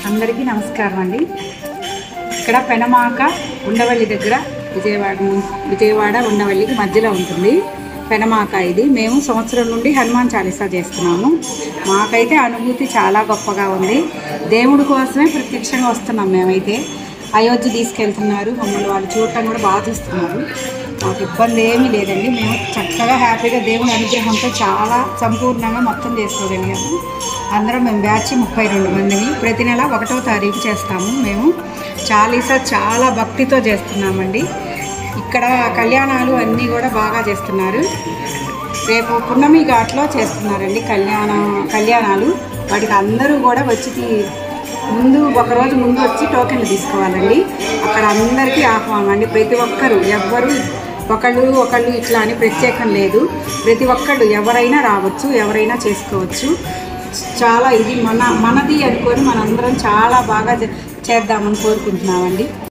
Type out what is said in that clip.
అందరికీ నమస్కారం అండి. ఇక్కడ పెనమాక ఉండవల్లి దగ్గర విజయవాడ ఉండవల్లికి మధ్యలో ఉంటుంది పెనమాక. ఇది మేము సంవత్సరం నుండి హనుమాన్ చాలీసా చేస్తున్నాము. మాకైతే అనుభూతి చాలా గొప్పగా ఉంది. దేవుడి కోసమే ప్రత్యక్షంగా వస్తున్నాం. మేమైతే అయోధ్య తీసుకెళ్తున్నారు మమ్మల్ని, వాళ్ళు చూడటం కూడా బాగా చూస్తున్నారు. మాకు ఇబ్బంది ఏమీ లేదండి. మేము చక్కగా హ్యాపీగా దేవుని అనుగ్రహంతో చాలా సంపూర్ణంగా మొత్తం చేసుకోగలిగాము. అందరం మేము బ్యాచ్ 32 మందిని ప్రతి నెల 1వ తారీఖు చేస్తాము. మేము చాలీసా చాలా భక్తితో చేస్తున్నామండి. ఇక్కడ కళ్యాణాలు అన్నీ కూడా బాగా చేస్తున్నారు. రేపు పున్నమి ఘాట్లో చేస్తున్నారండి కళ్యాణాలు. వాటికి అందరూ కూడా వచ్చి ఒకరోజు ముందు వచ్చి టోకెన్లు తీసుకోవాలండి. అక్కడ అందరికీ ఆహ్వానం అండి. ప్రతి ఒక్కరు ఎవ్వరు ఒకళ్ళు ఇట్లా అని ప్రత్యేకం లేదు. ప్రతి ఒక్కళ్ళు ఎవరైనా రావచ్చు, ఎవరైనా చేసుకోవచ్చు. చాలా ఇది మనది అనుకొని మనందరం చాలా బాగా చేద్దామని కోరుకుంటున్నామండి.